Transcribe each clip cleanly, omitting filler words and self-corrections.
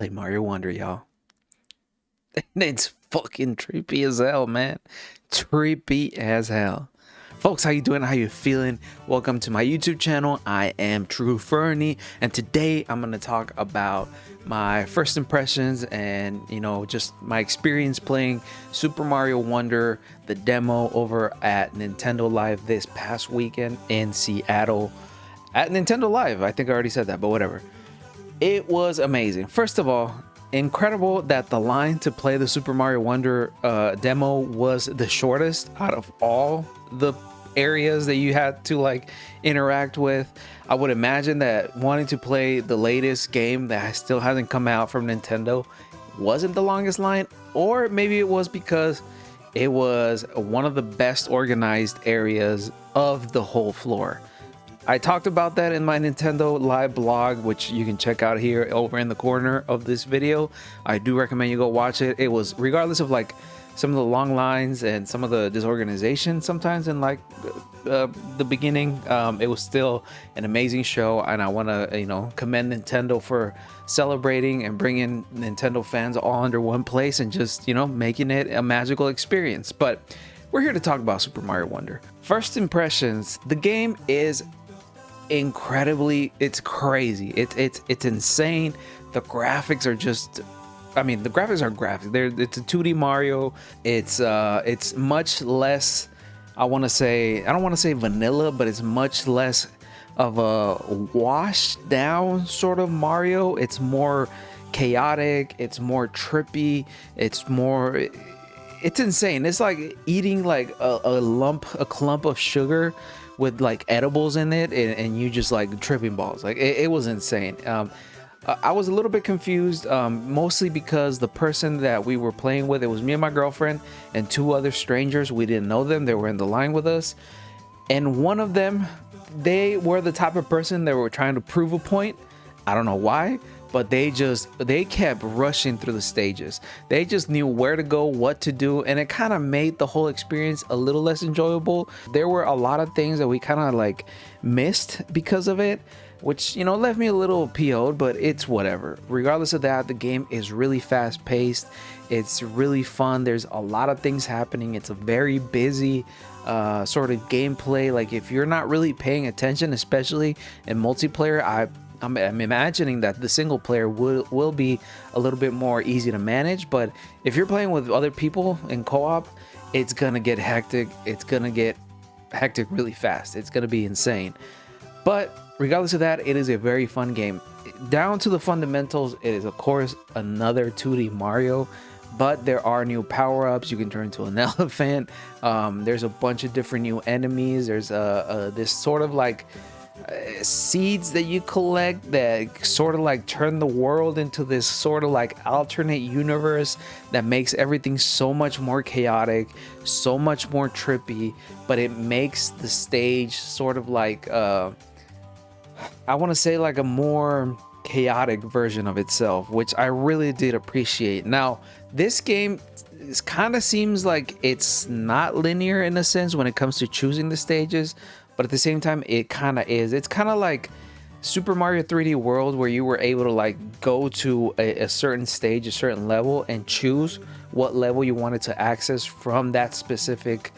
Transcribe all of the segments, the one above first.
Play Mario Wonder, y'all. It's fucking trippy as hell, man. Trippy as hell. Folks, how you doing? How you feeling? Welcome to my YouTube channel. I am True Fernie, and today I'm gonna talk about my first impressions and just my experience playing Super Mario Wonder, the demo over at Nintendo Live this past weekend in Seattle at Nintendo Live. I think I already said that, but whatever. It was amazing. First of all, incredible that the line to play the Super Mario Wonder demo was the shortest out of all the areas that you had to like interact with. I would imagine that wanting to play the latest game that still hasn't come out from Nintendo wasn't the longest line, or maybe it was because it was one of the best organized areas of the whole floor. I talked about that in my Nintendo Live blog, which you can check out here over in the corner of this video. I do recommend you go watch it. It was, regardless of like some of the long lines and some of the disorganization sometimes in like the beginning, it was still an amazing show, and I want to commend Nintendo for celebrating and bringing Nintendo fans all under one place and just making it a magical experience. But we're here to talk about Super Mario Wonder. First impressions: the game is incredibly, it's crazy, it's insane. The graphics are just, I mean, the graphics are graphics. It's a 2D Mario. It's much less, I don't want to say vanilla, but it's much less of a washed down sort of Mario. It's more chaotic, it's more trippy, it's insane. It's like eating like a clump of sugar with like edibles in it, and you just like tripping balls. Like it was insane. I was a little bit confused, mostly because the person that we were playing with, it was me and my girlfriend and two other strangers. We didn't know them. They were in the line with us, and one of them, they were the type of person that were trying to prove a point. I don't know why, but they kept rushing through the stages. They just knew where to go, what to do, and it kind of made the whole experience a little less enjoyable. There were a lot of things that we kind of like missed because of it, which left me a little PO'd, but it's whatever. Regardless of that, the game is really fast paced. It's really fun. There's a lot of things happening. It's a very busy sort of gameplay. Like if you're not really paying attention, especially in multiplayer, I'm imagining that the single player will be a little bit more easy to manage, but if you're playing with other people in co-op, it's gonna get hectic. It's gonna get hectic really fast. It's gonna be insane. But regardless of that, it is a very fun game. Down to the fundamentals, it is of course another 2D Mario, but there are new power-ups. You can turn into an elephant. There's a bunch of different new enemies. There's this sort of like seeds that you collect that sort of like turn the world into this sort of like alternate universe that makes everything so much more chaotic, so much more trippy, but it makes the stage sort of like I want to say like a more chaotic version of itself, which I really did appreciate. Now, this game kind of seems like it's not linear in a sense when it comes to choosing the stages, but at the same time it kind of is. It's kind of like Super Mario 3D World, where you were able to like go to a certain stage, a certain level, and choose what level you wanted to access from that specific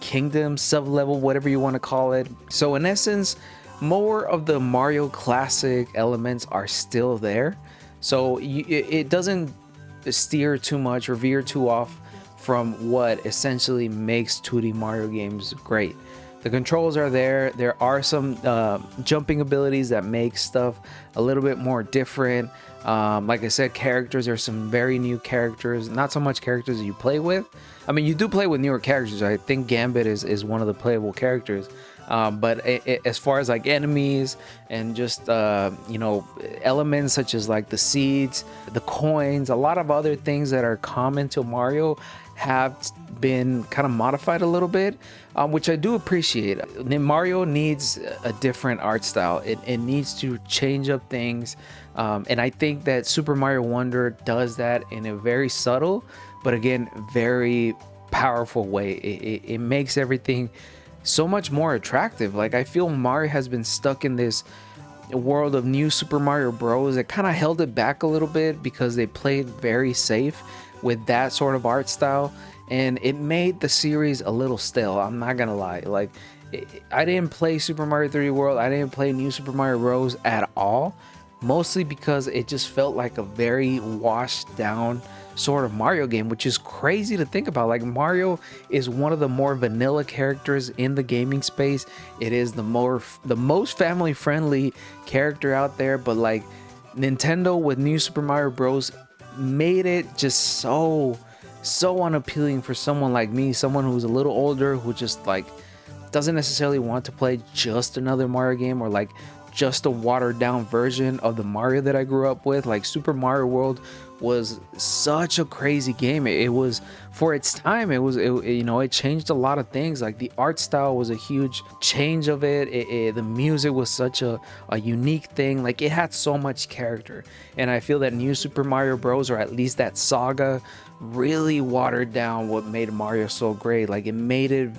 kingdom, sub-level, whatever you want to call it. So in essence, more of the Mario classic elements are still there, so it doesn't steer too much or veer too off from what essentially makes 2D Mario games great. The controls are there. There are some jumping abilities that make stuff a little bit more different. Like I said, characters, there's some very new characters, not so much characters that you play with. I mean, you do play with newer characters. I think Gambit is one of the playable characters. But as far as like enemies and just elements such as like the seeds, the coins, a lot of other things that are common to Mario have been kind of modified a little bit, which I do appreciate. Mario needs a different art style. It needs to change up things, and I think that Super Mario Wonder does that in a very subtle but again very powerful way. It makes everything so much more attractive. Like I feel Mario has been stuck in this world of New Super Mario Bros. It kind of held it back a little bit because they played very safe with that sort of art style, and it made the series a little stale. I'm not gonna lie. Like, I didn't play Super Mario 3D World. I didn't play New Super Mario Bros. At all, mostly because it just felt like a very washed down sort of Mario game, which is crazy to think about. Like, Mario is one of the more vanilla characters in the gaming space. It is the most family friendly character out there, but like, Nintendo with New Super Mario Bros. Made it just so unappealing for someone like me, someone who's a little older, who just like doesn't necessarily want to play just another Mario game, or like just a watered down version of the Mario that I grew up with. Like, Super Mario World was such a crazy game. It was, for its time, it changed a lot of things. Like, the art style was a huge change of it. The music was such a unique thing. Like, it had so much character, and I feel that New Super Mario Bros., or at least that saga, really watered down what made Mario so great. Like, it made it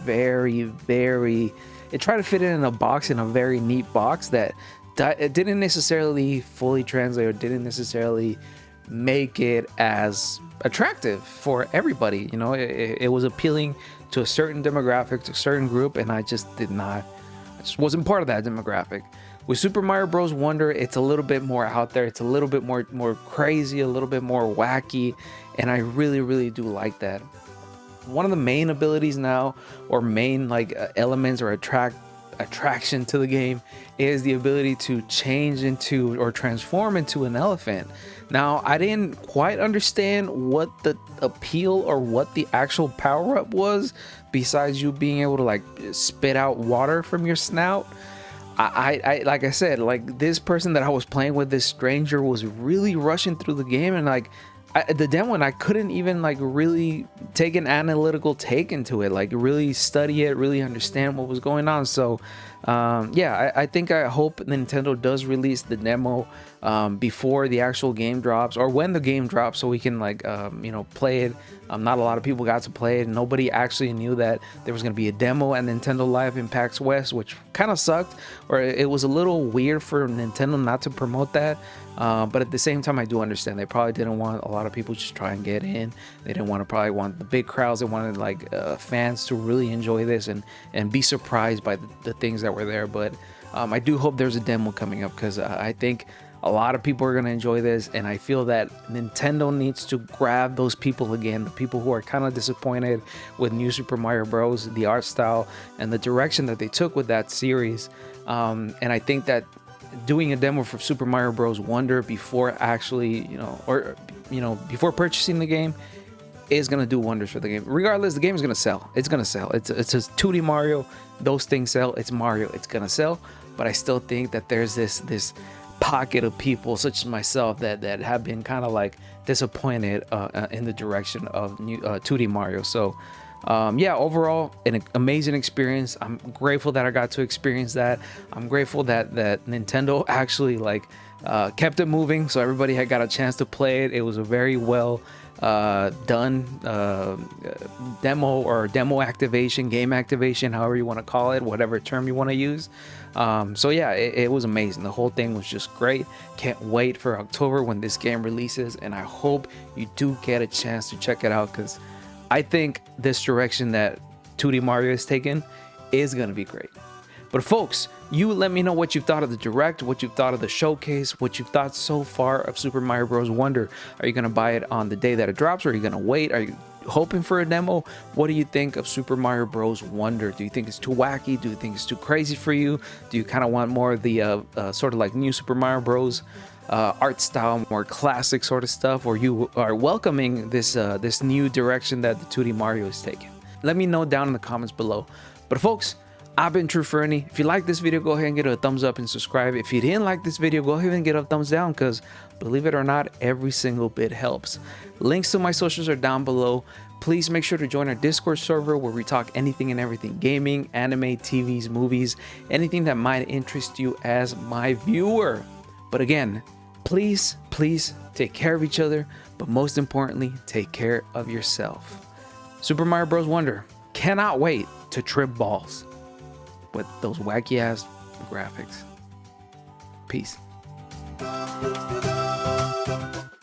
it tried to fit it in a box, in a very neat box that it didn't necessarily fully translate, or didn't necessarily make it as attractive for everybody. You know, it was appealing to a certain demographic, to a certain group, and I just wasn't part of that demographic. With Super Mario Bros. Wonder, it's a little bit more out there. It's a little bit more crazy, a little bit more wacky, and I really do like that. One of the main abilities now, or main elements or attraction to the game, is the ability to change into, or transform into, an elephant. Now, I didn't quite understand what the appeal or what the actual power up was, besides you being able to like spit out water from your snout. I like I said, like, this person that I was playing with, this stranger, was really rushing through the game, and like, the demo, and I couldn't even like really take an analytical take into it, like really study it, really understand what was going on. So yeah, I hope Nintendo does release the demo before the actual game drops, or when the game drops, so we can like play it. Not a lot of people got to play it. Nobody actually knew that there was going to be a demo at Nintendo Live in PAX West, which kind of sucked, or it was a little weird for Nintendo not to promote that. But at the same time, I do understand they probably didn't want a lot of people just try and get in. They didn't probably want the big crowds. They wanted like fans to really enjoy this and be surprised by the things that were there. But I do hope there's a demo coming up, because I think a lot of people are going to enjoy this, and I feel that Nintendo needs to grab those people again, the people who are kind of disappointed with New Super Mario Bros., the art style and the direction that they took with that series. And I think that doing a demo for Super Mario Bros. Wonder before actually, before purchasing the game, is going to do wonders for the game. Regardless, the game is going to sell. It's going to sell. It's a 2D Mario. Those things sell. It's Mario. It's going to sell. But I still think that there's this pocket of people, such as myself, that have been kind of like disappointed in the direction of new 2D Mario. So yeah, overall, an amazing experience. I'm grateful that I got to experience that. I'm grateful that Nintendo actually kept it moving, so everybody had got a chance to play it. It was a very well done demo, or demo activation, game activation, however you want to call it, whatever term you want to use. So yeah, it was amazing. The whole thing was just great. Can't wait for October when this game releases, and I hope you do get a chance to check it out, because I think this direction that 2D Mario is taking is going to be great. But folks, you let me know what you've thought of the Direct, what you've thought of the showcase, what you've thought so far of Super Mario Bros. Wonder. Are you going to buy it on the day that it drops, or are you going to wait? Are you hoping for a demo? What do you think of Super Mario Bros. Wonder? Do you think it's too wacky? Do you think it's too crazy for you? Do you kind of want more of the sort of like New Super Mario Bros. Art style, more classic sort of stuff, or you are welcoming this new direction that the 2D Mario is taking? Let me know down in the comments below. But folks, I've been True Fernie. If you like this video, go ahead and give it a thumbs up and subscribe. If you didn't like this video, go ahead and get a thumbs down, because believe it or not, every single bit helps. Links to my socials are down below. Please make sure to join our Discord server, where we talk anything and everything gaming, anime, TVs, movies, anything that might interest you as my viewer. But again, please take care of each other, but most importantly, take care of yourself. Super Mario Bros. Wonder. Cannot wait to trip balls with those wacky ass graphics. Peace. Peace.